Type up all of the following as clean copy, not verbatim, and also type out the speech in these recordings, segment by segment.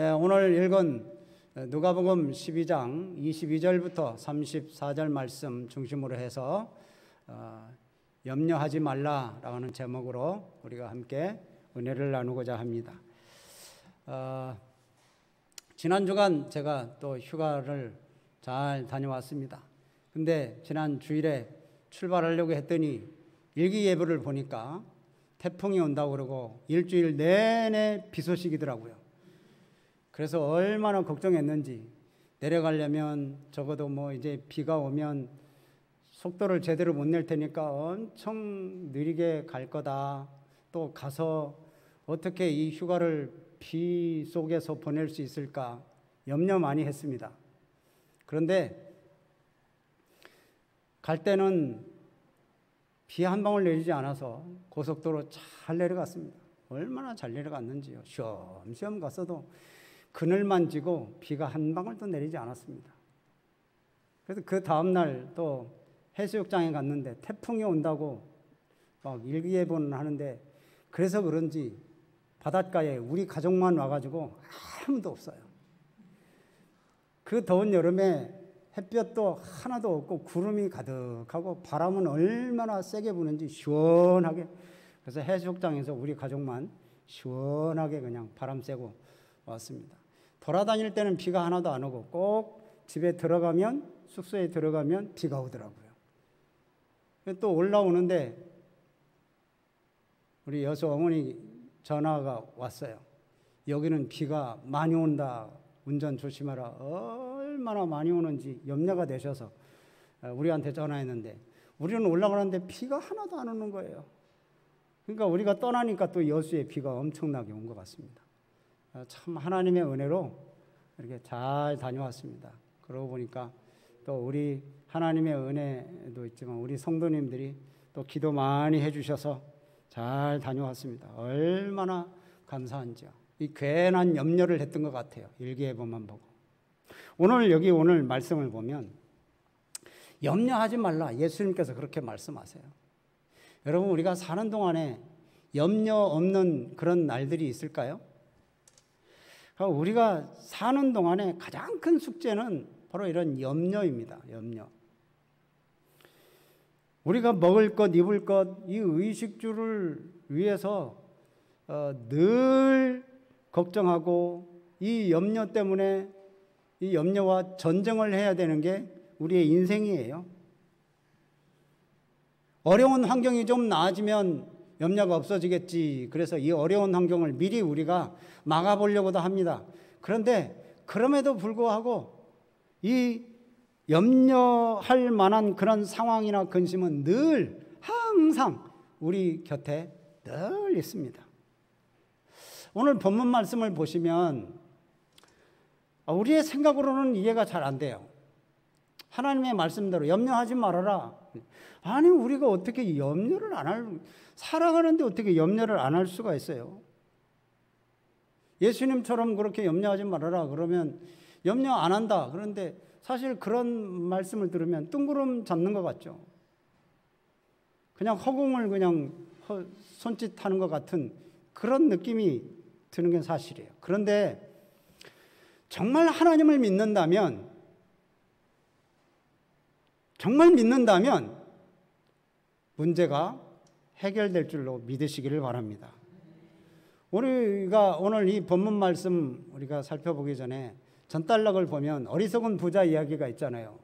오늘 읽은 누가복음 12장 22절부터 34절 말씀 중심으로 해서 염려하지 말라라는 제목으로 우리가 함께 은혜를 나누고자 합니다. 지난 주간 제가 또 휴가를 잘 다녀왔습니다. 근데 지난 주일에 출발하려고 했더니 일기예보를 보니까 태풍이 온다고 그러고 일주일 내내 비 소식이더라고요. 그래서 얼마나 걱정했는지, 내려가려면 적어도 이제 비가 오면 속도를 제대로 못 낼 테니까 엄청 느리게 갈 거다. 또 가서 어떻게 이 휴가를 비 속에서 보낼 수 있을까 염려 많이 했습니다. 그런데 갈 때는 비 한 방울 내리지 않아서 고속도로 잘 내려갔습니다. 얼마나 잘 내려갔는지요. 쉬엄쉬엄 갔어도 그늘만 지고 비가 한 방울도 내리지 않았습니다. 그래서 그 다음날 또 해수욕장에 갔는데 태풍이 온다고 막 일기예보는 하는데, 그래서 그런지 바닷가에 우리 가족만 와가지고 아무도 없어요. 그 더운 여름에 햇볕도 하나도 없고 구름이 가득하고 바람은 얼마나 세게 부는지 시원하게, 그래서 해수욕장에서 우리 가족만 시원하게 그냥 바람 쐬고 왔습니다. 돌아다닐 때는 비가 하나도 안 오고 꼭 집에 들어가면, 숙소에 들어가면 비가 오더라고요. 또 올라오는데 우리 여수 어머니 전화가 왔어요. 여기는 비가 많이 온다, 운전 조심하라. 얼마나 많이 오는지 염려가 되셔서 우리한테 전화했는데, 우리는 올라가는데 비가 하나도 안 오는 거예요. 그러니까 우리가 떠나니까 또 여수에 비가 엄청나게 온 것 같습니다. 참 하나님의 은혜로 이렇게 잘 다녀왔습니다. 그러고 보니까 또 우리 하나님의 은혜도 있지만 우리 성도님들이 또 기도 많이 해주셔서 잘 다녀왔습니다. 얼마나 감사한지요. 이 괜한 염려를 했던 것 같아요. 일기예보만 보고. 오늘 말씀을 보면 염려하지 말라, 예수님께서 그렇게 말씀하세요. 여러분, 우리가 사는 동안에 염려 없는 그런 날들이 있을까요? 우리가 사는 동안에 가장 큰 숙제는 바로 이런 염려입니다. 염려. 우리가 먹을 것, 입을 것, 이 의식주를 위해서 늘 걱정하고, 이 염려 때문에 이 염려와 전쟁을 해야 되는 게 우리의 인생이에요. 어려운 환경이 좀 나아지면 염려가 없어지겠지. 그래서 이 어려운 환경을 미리 우리가 막아보려고도 합니다. 그런데 그럼에도 불구하고 이 염려할 만한 그런 상황이나 근심은 늘 항상 우리 곁에 늘 있습니다. 오늘 본문 말씀을 보시면 우리의 생각으로는 이해가 잘 안 돼요. 하나님의 말씀대로 염려하지 말아라. 아니, 우리가 어떻게 염려를 살아가는데 어떻게 염려를 안 할 수가 있어요? 예수님처럼 그렇게 염려하지 말아라 그러면 염려 안 한다. 그런데 사실 그런 말씀을 들으면 뜬구름 잡는 것 같죠. 그냥 허공을 그냥 손짓하는 것 같은 그런 느낌이 드는 게 사실이에요. 그런데 정말 하나님을 믿는다면 문제가 해결될 줄로 믿으시기를 바랍니다. 우리가 오늘 이 본문 말씀 우리가 살펴보기 전에 전달락을 보면 어리석은 부자 이야기가 있잖아요.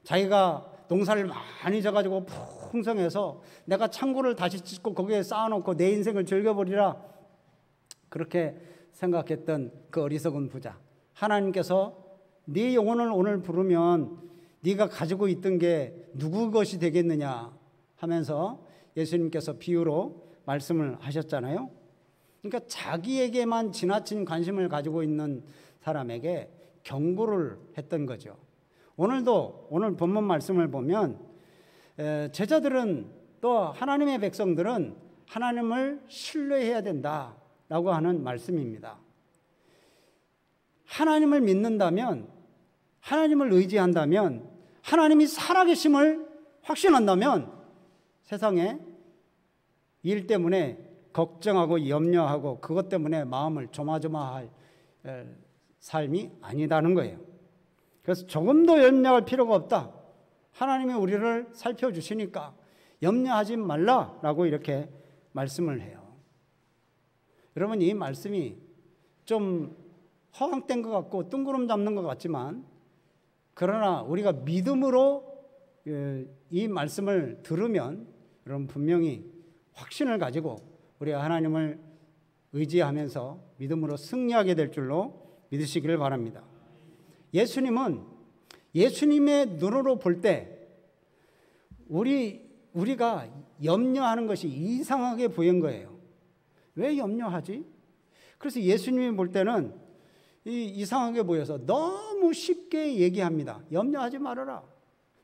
자기가 농사를 많이 져가지고 풍성해서 내가 창고를 다시 짓고 거기에 쌓아놓고 내 인생을 즐겨버리라, 그렇게 생각했던 그 어리석은 부자. 하나님께서 네 영혼을 오늘 부르면 네가 가지고 있던 게 누구 것이 되겠느냐 하면서 예수님께서 비유로 말씀을 하셨잖아요. 그러니까 자기에게만 지나친 관심을 가지고 있는 사람에게 경고를 했던 거죠. 오늘 본문 말씀을 보면 제자들은, 또 하나님의 백성들은 하나님을 신뢰해야 된다라고 하는 말씀입니다. 하나님을 믿는다면, 하나님을 의지한다면, 하나님이 살아계심을 확신한다면 세상에 일 때문에 걱정하고 염려하고 그것 때문에 마음을 조마조마할 삶이 아니다는 거예요. 그래서 조금도 염려할 필요가 없다. 하나님이 우리를 살펴주시니까 염려하지 말라라고 이렇게 말씀을 해요. 여러분, 이 말씀이 좀 허황된 것 같고 뜬구름 잡는 것 같지만, 그러나 우리가 믿음으로 이 말씀을 들으면 여러분 분명히 확신을 가지고 우리가 하나님을 의지하면서 믿음으로 승리하게 될 줄로 믿으시기를 바랍니다. 예수님은 예수님의 눈으로 볼 때 우리가 염려하는 것이 이상하게 보인 거예요. 왜 염려하지? 그래서 예수님이 볼 때는 이상하게 보여서 너무 쉽게 얘기합니다. 염려하지 말아라.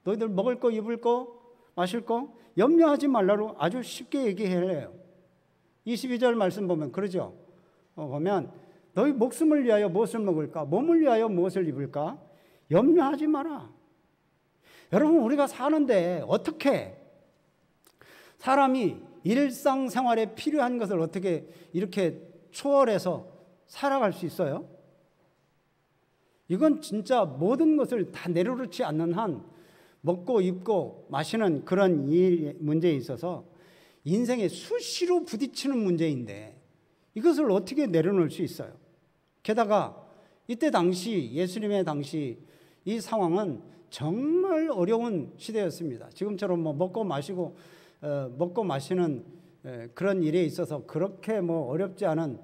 너희들 먹을 거, 입을 거, 마실 거 염려하지 말라고 아주 쉽게 얘기해요. 22절 말씀 보면 그러죠. 보면 너희 목숨을 위하여 무엇을 먹을까? 몸을 위하여 무엇을 입을까? 염려하지 마라. 여러분, 우리가 사는데 어떻게 사람이 일상생활에 필요한 것을 어떻게 이렇게 초월해서 살아갈 수 있어요? 이건 진짜 모든 것을 다 내려놓지 않는 한 먹고 입고 마시는 그런 이 문제에 있어서 인생에 수시로 부딪히는 문제인데 이것을 어떻게 내려놓을 수 있어요? 게다가 이때 당시, 예수님의 당시 이 상황은 정말 어려운 시대였습니다. 지금처럼 뭐 먹고 마시는 그런 일에 있어서 그렇게 어렵지 않은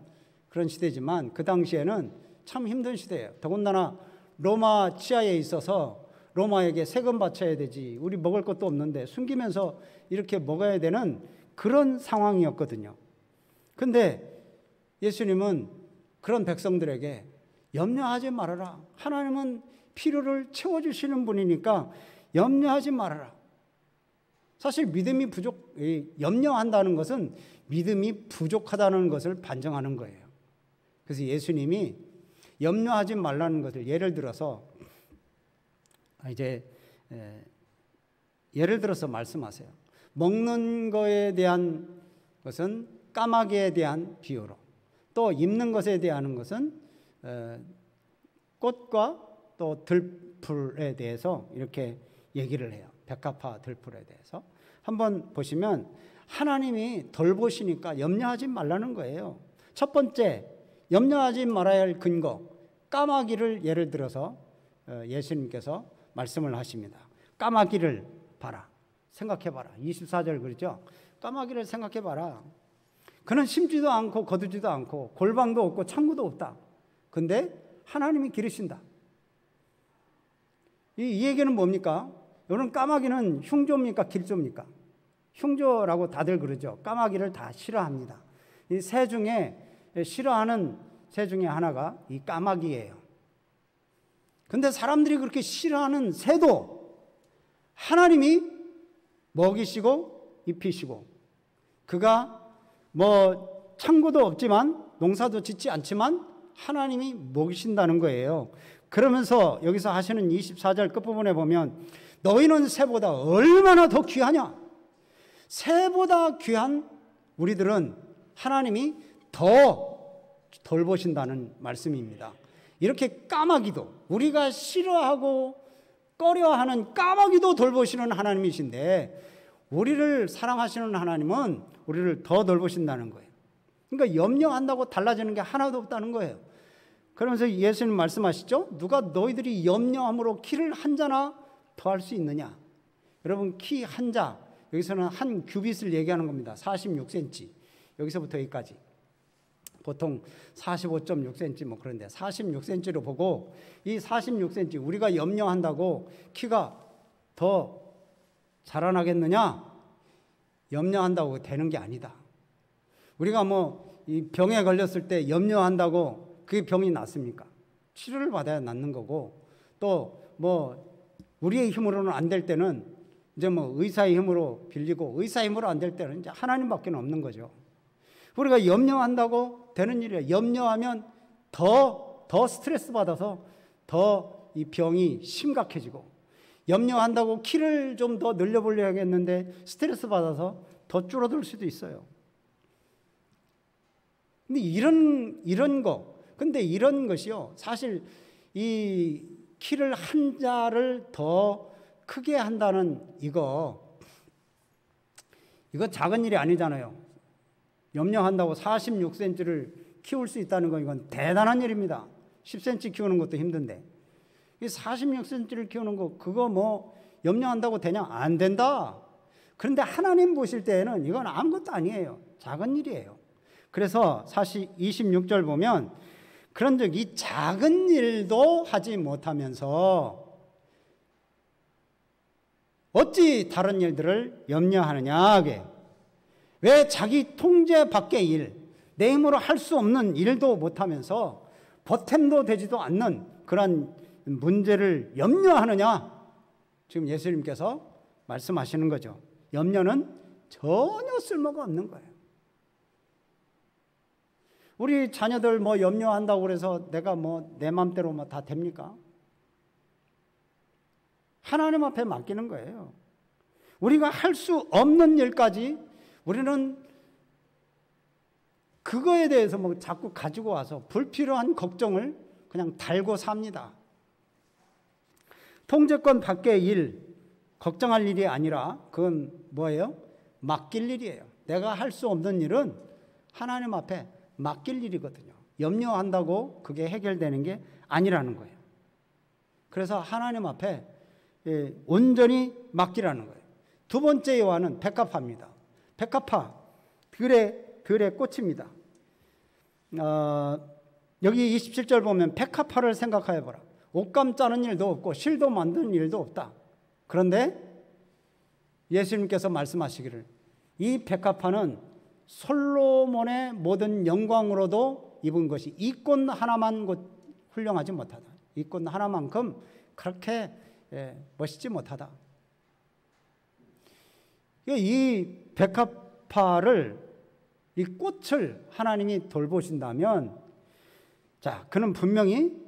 그런 시대지만 그 당시에는 참 힘든 시대예요. 더군다나 로마 치하에 있어서 로마에게 세금 바쳐야 되지, 우리 먹을 것도 없는데 숨기면서 이렇게 먹어야 되는 그런 상황이었거든요. 근데 예수님은 그런 백성들에게 염려하지 말아라. 하나님은 필요를 채워주시는 분이니까 염려하지 말아라. 사실 믿음이 염려한다는 것은 믿음이 부족하다는 것을 반증하는 거예요. 그래서 예수님이 염려하지 말라는 것을 예를 들어서 말씀하세요. 먹는 거에 대한 것은 까마귀에 대한 비유로, 또 입는 것에 대한 것은 꽃과 또 들풀에 대해서 이렇게 얘기를 해요. 백합화 들풀에 대해서. 한번 보시면 하나님이 돌보시니까 염려하지 말라는 거예요. 첫 번째, 염려하지 말아야 할 근거, 까마귀를 예를 들어서 예수님께서 말씀을 하십니다. 까마귀를 봐라. 생각해봐라. 24절 그러죠. 까마귀를 생각해봐라. 그는 심지도 않고 거두지도 않고 골방도 없고 창구도 없다. 근데 하나님이 기르신다. 이 얘기는 뭡니까? 여러분, 까마귀는 흉조입니까? 길조입니까? 흉조라고 다들 그러죠. 까마귀를 다 싫어합니다. 이 새 중에 싫어하는 새 중에 하나가 이 까마귀예요. 근데 사람들이 그렇게 싫어하는 새도 하나님이 먹이시고 입히시고, 그가 창고도 없지만 농사도 짓지 않지만 하나님이 먹이신다는 거예요. 그러면서 여기서 하시는 24절 끝부분에 보면 너희는 새보다 얼마나 더 귀하냐? 새보다 귀한 우리들은 하나님이 더 돌보신다는 말씀입니다. 이렇게 까마귀도, 우리가 싫어하고 꺼려하는 까마귀도 돌보시는 하나님이신데 우리를 사랑하시는 하나님은 우리를 더 돌보신다는 거예요. 그러니까 염려한다고 달라지는 게 하나도 없다는 거예요. 그러면서 예수님 말씀하시죠. 누가 너희들이 염려함으로 키를 한 자나 더할 수 있느냐? 여러분, 키 한 자, 여기서는 한 규빗을 얘기하는 겁니다. 46cm. 여기서부터 여기까지. 보통 45.6cm 그런데 46cm로 보고, 이 46cm 우리가 염려한다고 키가 더 자라나겠느냐? 염려한다고 되는 게 아니다. 우리가 이 병에 걸렸을 때 염려한다고 그 병이 낫습니까? 치료를 받아야 낫는 거고, 또 우리의 힘으로는 안 될 때는 이제 의사의 힘으로 빌리고, 의사의 힘으로 안 될 때는 이제 하나님밖에 없는 거죠. 우리가 염려한다고 되는 일이에요. 염려하면 더 스트레스 받아서 더 이 병이 심각해지고, 염려한다고 키를 좀 더 늘려보려겠는데 스트레스 받아서 더 줄어들 수도 있어요. 근데 이런 거, 근데 이런 것이요, 사실 이 키를 한 자를 더 크게 한다는 이거 작은 일이 아니잖아요. 염려한다고 46cm를 키울 수 있다는 건 이건 대단한 일입니다. 10cm 키우는 것도 힘든데 이 46cm를 키우는 거 그거 뭐 염려한다고 되냐? 안 된다. 그런데 하나님 보실 때에는 이건 아무것도 아니에요. 작은 일이에요. 그래서 사실 26절 보면 그런즉 이 작은 일도 하지 못하면서 어찌 다른 일들을 염려하느냐. 왜 자기 통제 밖의 일, 내 힘으로 할 수 없는 일도 못하면서 보탬도 되지도 않는 그런 문제를 염려하느냐. 지금 예수님께서 말씀하시는 거죠. 염려는 전혀 쓸모가 없는 거예요. 우리 자녀들 뭐 염려한다고 그래서 내가 뭐 내 맘대로 뭐 다 됩니까? 하나님 앞에 맡기는 거예요. 우리가 할 수 없는 일까지 우리는 그거에 대해서 뭐 자꾸 가지고 와서 불필요한 걱정을 그냥 달고 삽니다. 통제권 밖의 일, 걱정할 일이 아니라 그건 뭐예요? 맡길 일이에요. 내가 할 수 없는 일은 하나님 앞에 맡길 일이거든요. 염려한다고 그게 해결되는 게 아니라는 거예요. 그래서 하나님 앞에 온전히 맡기라는 거예요. 두 번째 요한은 백합화입니다. 백합화, 들의 꽃입니다. 여기 27절 보면 백합화를 생각해 보라. 옷감 짜는 일도 없고 실도 만드는 일도 없다. 그런데 예수님께서 말씀하시기를 이 백합화는 솔로몬의 모든 영광으로도 입은 것이 이 꽃 하나만 훌륭하지 못하다. 이 꽃 하나만큼 그렇게 멋있지 못하다. 이 백합화를, 이 꽃을 하나님이 돌보신다면, 자, 그는 분명히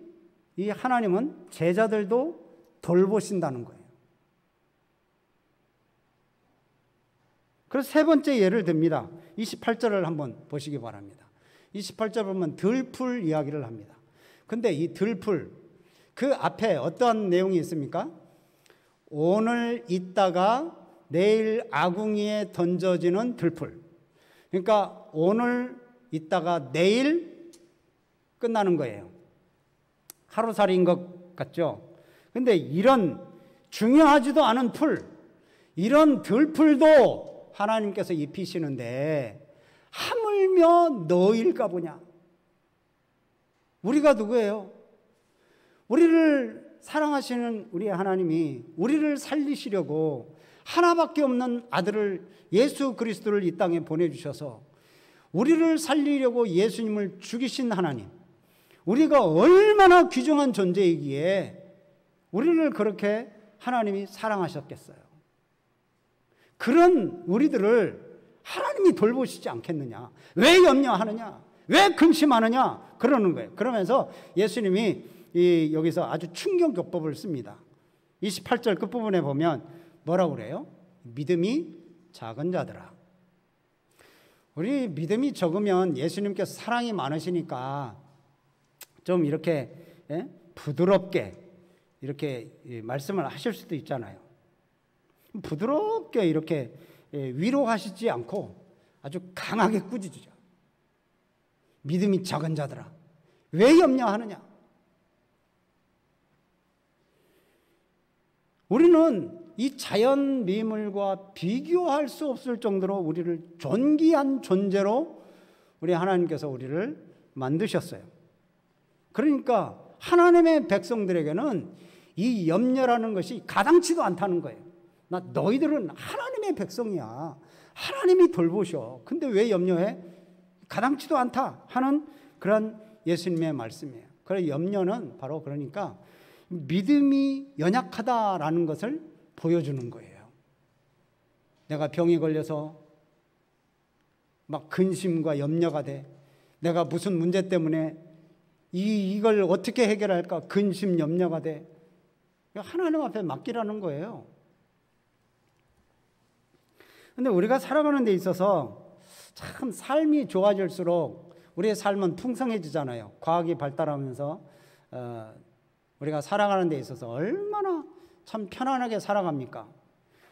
이 하나님은 제자들도 돌보신다는 거예요. 그래서 세 번째 예를 듭니다. 28절을 한번 보시기 바랍니다. 28절 보면 들풀 이야기를 합니다. 근데 이 들풀, 그 앞에 어떠한 내용이 있습니까? 오늘 있다가 내일 아궁이에 던져지는 들풀. 그러니까 오늘 있다가 내일 끝나는 거예요. 하루살이인 것 같죠? 근데 이런 중요하지도 않은 풀, 이런 들풀도 하나님께서 입히시는데 하물며 너일까 보냐. 우리가 누구예요? 우리를 사랑하시는 우리 하나님이 우리를 살리시려고 하나밖에 없는 아들을, 예수 그리스도를 이 땅에 보내주셔서 우리를 살리려고 예수님을 죽이신 하나님, 우리가 얼마나 귀중한 존재이기에 우리를 그렇게 하나님이 사랑하셨겠어요. 그런 우리들을 하나님이 돌보시지 않겠느냐? 왜 염려하느냐? 왜 근심하느냐? 그러는 거예요. 그러면서 예수님이 여기서 아주 충격요법을 씁니다. 28절 끝부분에 보면 뭐라고 그래요? 믿음이 작은 자들아. 우리 믿음이 적으면 예수님께서 사랑이 많으시니까 좀 이렇게 부드럽게 이렇게 말씀을 하실 수도 있잖아요. 부드럽게 이렇게 위로하시지 않고 아주 강하게 꾸짖으죠. 믿음이 작은 자들아, 왜 염려하느냐? 우리는 이 자연 미물과 비교할 수 없을 정도로 우리를 존귀한 존재로 우리 하나님께서 우리를 만드셨어요. 그러니까 하나님의 백성들에게는 이 염려라는 것이 가당치도 않다는 거예요. 너희들은 하나님의 백성이야. 하나님이 돌보셔. 근데 왜 염려해? 가당치도 않다 하는 그런 예수님의 말씀이에요. 그래서 염려는 바로 그러니까 믿음이 연약하다라는 것을 보여주는 거예요. 내가 병이 걸려서 막 근심과 염려가 돼. 내가 무슨 문제 때문에 이걸 어떻게 해결할까? 근심, 염려가 돼. 하나님 앞에 맡기라는 거예요. 근데 우리가 살아가는 데 있어서 참 삶이 좋아질수록 우리의 삶은 풍성해지잖아요. 과학이 발달하면서 우리가 살아가는 데 있어서 얼마나 참 편안하게 살아갑니까?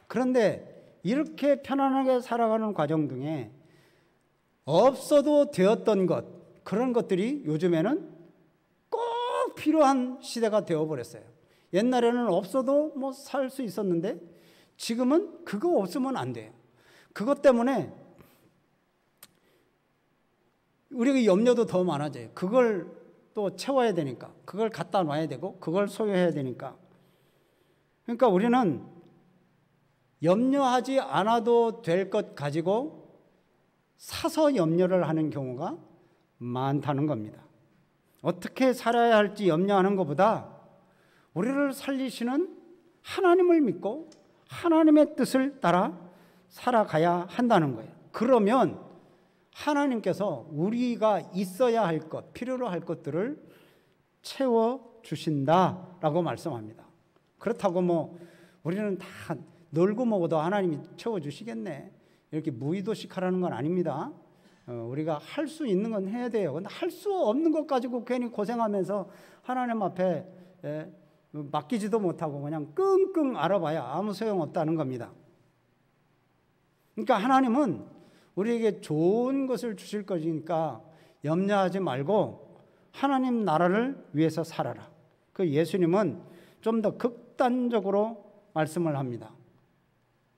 그런데 이렇게 편안하게 살아가는 과정 중에 없어도 되었던 것, 그런 것들이 요즘에는 꼭 필요한 시대가 되어버렸어요. 옛날에는 없어도 뭐 살 수 있었는데 지금은 그거 없으면 안 돼요. 그것 때문에 우리가 염려도 더 많아져요. 그걸 또 채워야 되니까, 그걸 갖다 놔야 되고, 그걸 소유해야 되니까. 그러니까 우리는 염려하지 않아도 될 것 가지고 사서 염려를 하는 경우가 많다는 겁니다. 어떻게 살아야 할지 염려하는 것보다 우리를 살리시는 하나님을 믿고 하나님의 뜻을 따라 살아가야 한다는 거예요. 그러면 하나님께서 우리가 있어야 할 것, 필요로 할 것들을 채워주신다라고 말씀합니다. 그렇다고 뭐 우리는 다 놀고 먹어도 하나님이 채워주시겠네, 이렇게 무의도식하라는 건 아닙니다. 우리가 할 수 있는 건 해야 돼요. 근데 할 수 없는 것 가지고 괜히 고생하면서 하나님 앞에 맡기지도 못하고 그냥 끙끙 앓아봐야 아무 소용없다는 겁니다. 그러니까 하나님은 우리에게 좋은 것을 주실 것이니까 염려하지 말고 하나님 나라를 위해서 살아라. 그 예수님은 좀 더 극단적으로 말씀을 합니다.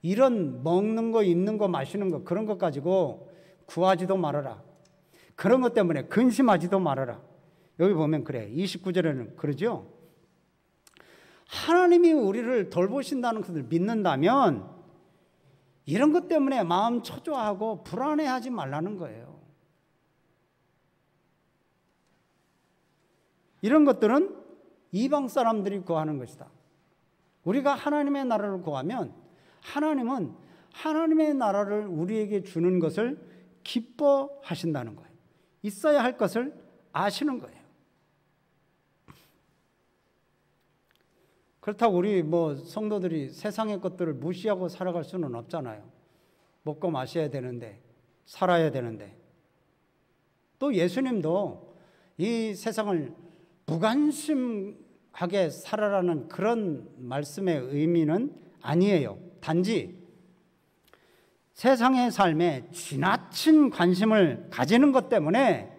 이런 먹는 거, 입는 거, 마시는 거, 그런 것 가지고 구하지도 말아라. 그런 것 때문에 근심하지도 말아라. 여기 보면 그래. 29절에는 그러죠. 하나님이 우리를 돌보신다는 것을 믿는다면 이런 것 때문에 마음 초조하고 불안해하지 말라는 거예요. 이런 것들은 이방 사람들이 구하는 것이다. 우리가 하나님의 나라를 구하면 하나님은 하나님의 나라를 우리에게 주는 것을 기뻐하신다는 거예요. 있어야 할 것을 아시는 거예요. 그렇다고 우리 뭐 성도들이 세상의 것들을 무시하고 살아갈 수는 없잖아요. 먹고 마셔야 되는데, 살아야 되는데. 또 예수님도 이 세상을 무관심하게 살아라는 그런 말씀의 의미는 아니에요. 단지 세상의 삶에 지나친 관심을 가지는 것 때문에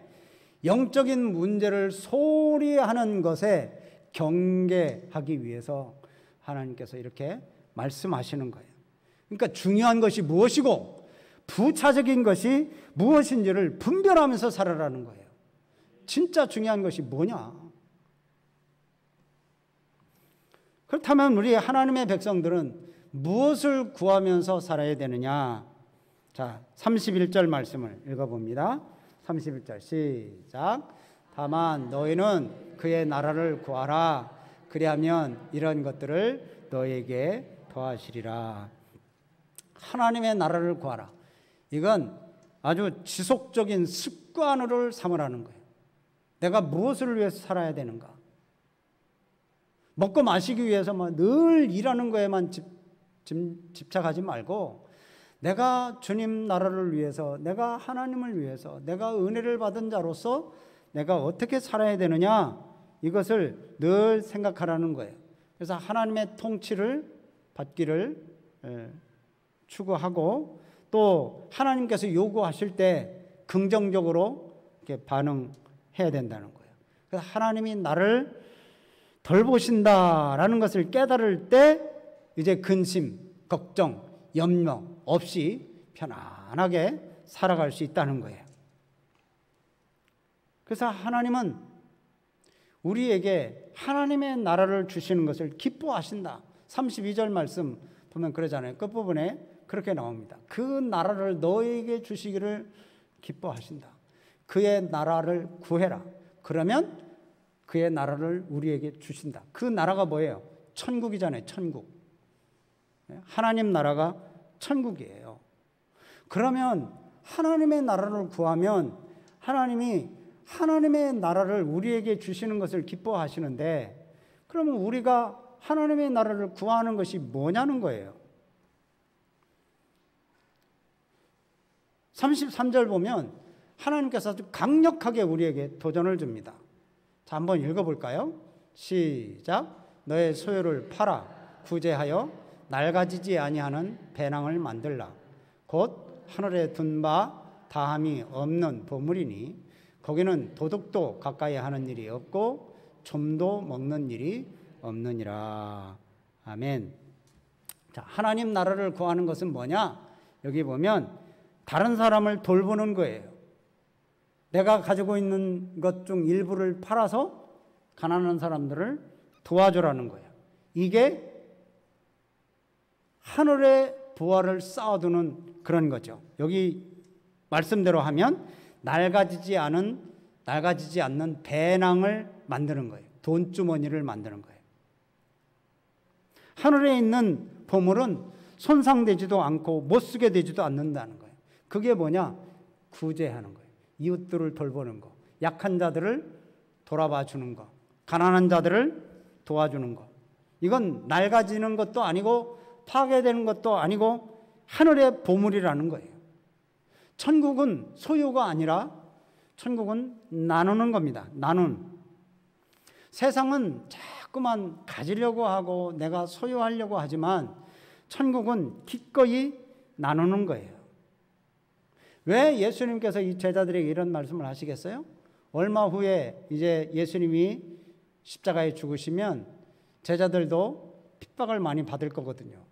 영적인 문제를 소홀히 하는 것에 경계하기 위해서 하나님께서 이렇게 말씀하시는 거예요. 그러니까 중요한 것이 무엇이고 부차적인 것이 무엇인지를 분별하면서 살아라는 거예요. 진짜 중요한 것이 뭐냐? 그렇다면 우리 하나님의 백성들은 무엇을 구하면서 살아야 되느냐? 자, 31절 말씀을 읽어봅니다. 31절 시작. 다만 너희는 그의 나라를 구하라. 그리하면 이런 것들을 너희에게 더하시리라. 하나님의 나라를 구하라. 이건 아주 지속적인 습관으로 삼으라는 거예요. 내가 무엇을 위해서 살아야 되는가? 먹고 마시기 위해서만 늘 일하는 거에만 집착하지 말고 내가 주님 나라를 위해서, 내가 하나님을 위해서, 내가 은혜를 받은 자로서 내가 어떻게 살아야 되느냐, 이것을 늘 생각하라는 거예요. 그래서 하나님의 통치를 받기를 추구하고 또 하나님께서 요구하실 때 긍정적으로 이렇게 반응해야 된다는 거예요. 그래서 하나님이 나를 돌보신다라는 것을 깨달을 때 이제 근심, 걱정, 염려 없이 편안하게 살아갈 수 있다는 거예요. 그래서 하나님은 우리에게 하나님의 나라를 주시는 것을 기뻐하신다. 32절 말씀 보면 그러잖아요. 끝부분에 그렇게 나옵니다. 그 나라를 너에게 주시기를 기뻐하신다. 그의 나라를 구해라. 그러면 그의 나라를 우리에게 주신다. 그 나라가 뭐예요? 천국이잖아요. 천국. 하나님 나라가 천국이에요. 그러면 하나님의 나라를 구하면 하나님이 하나님의 나라를 우리에게 주시는 것을 기뻐하시는데, 그러면 우리가 하나님의 나라를 구하는 것이 뭐냐는 거예요. 33절 보면 하나님께서 아주 강력하게 우리에게 도전을 줍니다. 자, 한번 읽어볼까요? 시작. 너의 소유를 팔아 구제하여 낡아지지 아니하는 배낭을 만들라. 곧 하늘에 둔 바 다함이 없는 보물이니 거기는 도둑도 가까이 하는 일이 없고 좀도 먹는 일이 없느니라. 아멘. 자, 하나님 나라를 구하는 것은 뭐냐? 여기 보면 다른 사람을 돌보는 거예요. 내가 가지고 있는 것 중 일부를 팔아서 가난한 사람들을 도와주라는 거예요. 이게 하늘의 부활을 쌓아두는 그런 거죠. 여기 말씀대로 하면 낡아지지 않는 배낭을 만드는 거예요. 돈주머니를 만드는 거예요. 하늘에 있는 보물은 손상되지도 않고 못 쓰게 되지도 않는다는 거예요. 그게 뭐냐? 구제하는 거예요. 이웃들을 돌보는 거, 약한 자들을 돌아봐 주는 거, 가난한 자들을 도와주는 거. 이건 낡아지는 것도 아니고 파괴되는 것도 아니고 하늘의 보물이라는 거예요. 천국은 소유가 아니라 천국은 나누는 겁니다. 세상은 자꾸만 가지려고 하고 내가 소유하려고 하지만 천국은 기꺼이 나누는 거예요. 왜 예수님께서 이 제자들에게 이런 말씀을 하시겠어요? 얼마 후에 이제 예수님이 십자가에 죽으시면 제자들도 핍박을 많이 받을 거거든요.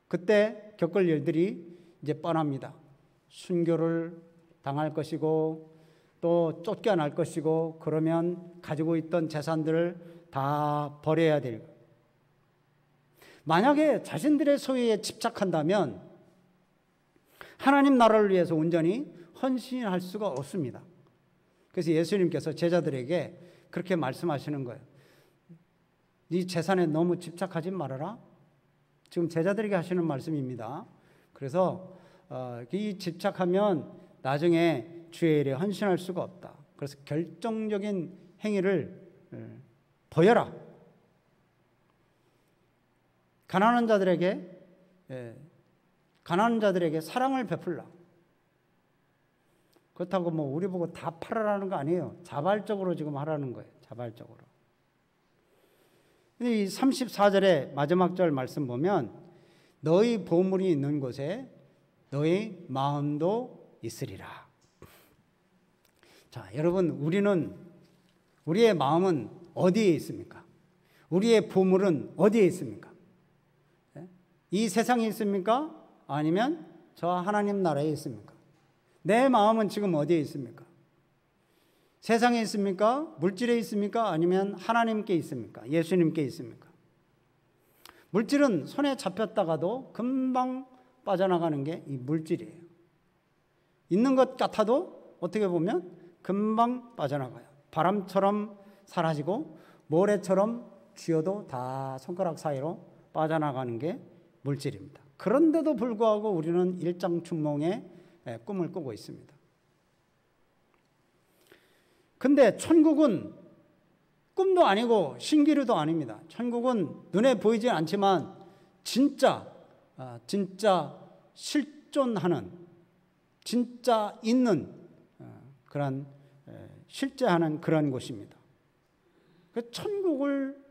그때 겪을 일들이 이제 뻔합니다. 순교를 당할 것이고 또 쫓겨날 것이고 그러면 가지고 있던 재산들을 다 버려야 될 거예요. 만약에 자신들의 소유에 집착한다면 하나님 나라를 위해서 온전히 헌신할 수가 없습니다. 그래서 예수님께서 제자들에게 그렇게 말씀하시는 거예요. 네 재산에 너무 집착하지 말아라. 지금 제자들에게 하시는 말씀입니다. 그래서 이 집착하면 나중에 주의 일에 헌신할 수가 없다. 그래서 결정적인 행위를 보여라. 가난한 자들에게 사랑을 베풀라. 그렇다고 뭐 우리 보고 다 팔아라는 거 아니에요. 자발적으로 지금 하라는 거예요. 자발적으로. 이 34절의 마지막 절 말씀 보면 너희 보물이 있는 곳에 너희 마음도 있으리라. 자, 여러분, 우리의 마음은 어디에 있습니까? 우리의 보물은 어디에 있습니까? 이 세상에 있습니까? 아니면 저 하나님 나라에 있습니까? 내 마음은 지금 어디에 있습니까? 세상에 있습니까? 물질에 있습니까? 아니면 하나님께 있습니까? 예수님께 있습니까? 물질은 손에 잡혔다가도 금방 빠져나가는 게 이 물질이에요. 있는 것 같아도 어떻게 보면 금방 빠져나가요. 바람처럼 사라지고 모래처럼 쥐어도 다 손가락 사이로 빠져나가는 게 물질입니다. 그런데도 불구하고 우리는 일장춘몽의 꿈을 꾸고 있습니다. 근데 천국은 꿈도 아니고 신기루도 아닙니다. 천국은 눈에 보이지 않지만 진짜 실존하는, 진짜 있는 그런 실제하는 그런 곳입니다. 그 천국을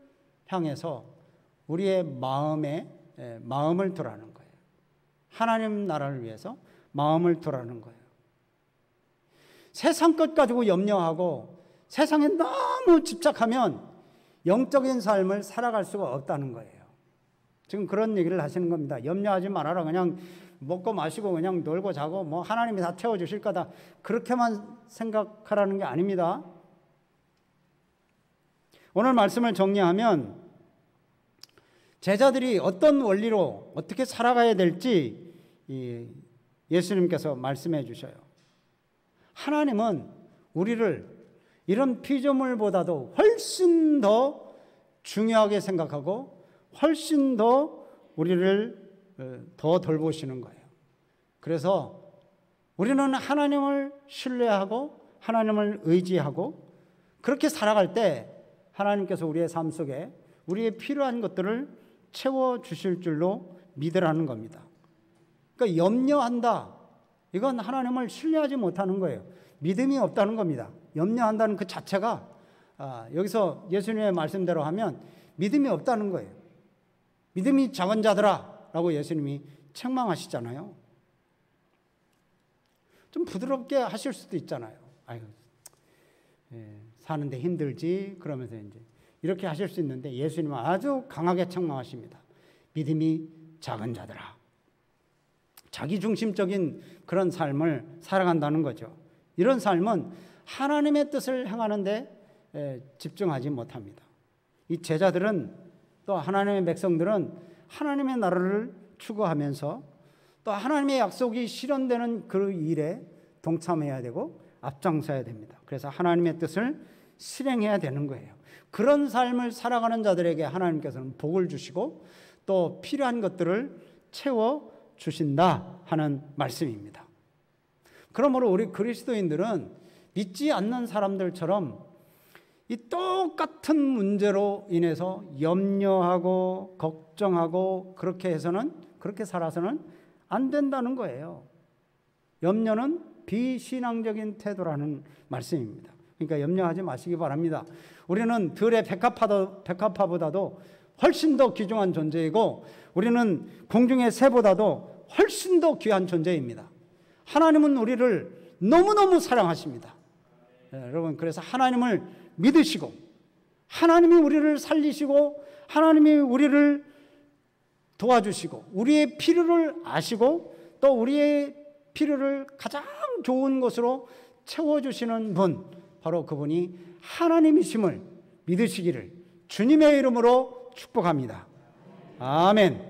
향해서 우리의 마음을 두라는 거예요. 하나님 나라를 위해서 마음을 두라는 거예요. 세상 것 가지고 염려하고 세상에 너무 집착하면 영적인 삶을 살아갈 수가 없다는 거예요. 지금 그런 얘기를 하시는 겁니다. 염려하지 말아라. 그냥 먹고 마시고 그냥 놀고 자고 뭐 하나님이 다 채워주실 거다. 그렇게만 생각하라는 게 아닙니다. 오늘 말씀을 정리하면 제자들이 어떤 원리로 어떻게 살아가야 될지 예수님께서 말씀해 주셔요. 하나님은 우리를 이런 피조물보다도 훨씬 더 중요하게 생각하고 훨씬 더 우리를 더 돌보시는 거예요. 그래서 우리는 하나님을 신뢰하고 하나님을 의지하고 그렇게 살아갈 때 하나님께서 우리의 삶 속에 우리의 필요한 것들을 채워주실 줄로 믿으라는 겁니다. 그러니까 염려한다. 이건 하나님을 신뢰하지 못하는 거예요. 믿음이 없다는 겁니다. 염려한다는 그 자체가 여기서 예수님의 말씀대로 하면 믿음이 없다는 거예요. 믿음이 작은 자들아 라고 예수님이 책망하시잖아요. 좀 부드럽게 하실 수도 있잖아요. 아유, 사는데 힘들지 그러면서 이제 이렇게 하실 수 있는데 예수님은 아주 강하게 책망하십니다. 믿음이 작은 자들아. 자기중심적인 그런 삶을 살아간다는 거죠. 이런 삶은 하나님의 뜻을 행하는데 집중하지 못합니다. 이 제자들은 또 하나님의 백성들은 하나님의 나라를 추구하면서 또 하나님의 약속이 실현되는 그 일에 동참해야 되고 앞장서야 됩니다. 그래서 하나님의 뜻을 실행해야 되는 거예요. 그런 삶을 살아가는 자들에게 하나님께서는 복을 주시고 또 필요한 것들을 채워 주신다 하는 말씀입니다. 그러므로 우리 그리스도인들은 믿지 않는 사람들처럼 이 똑같은 문제로 인해서 염려하고 걱정하고 그렇게 살아서는 안 된다는 거예요. 염려는 비신앙적인 태도라는 말씀입니다. 그러니까 염려하지 마시기 바랍니다. 우리는 들의 백합화보다도 훨씬 더 귀중한 존재이고 우리는 공중의 새보다도 훨씬 더 귀한 존재입니다. 하나님은 우리를 너무너무 사랑하십니다. 여러분, 그래서 하나님을 믿으시고 하나님이 우리를 살리시고 하나님이 우리를 도와주시고 우리의 필요를 아시고 또 우리의 필요를 가장 좋은 것으로 채워주시는 분, 바로 그분이 하나님이심을 믿으시기를 주님의 이름으로 축복합니다. 아멘.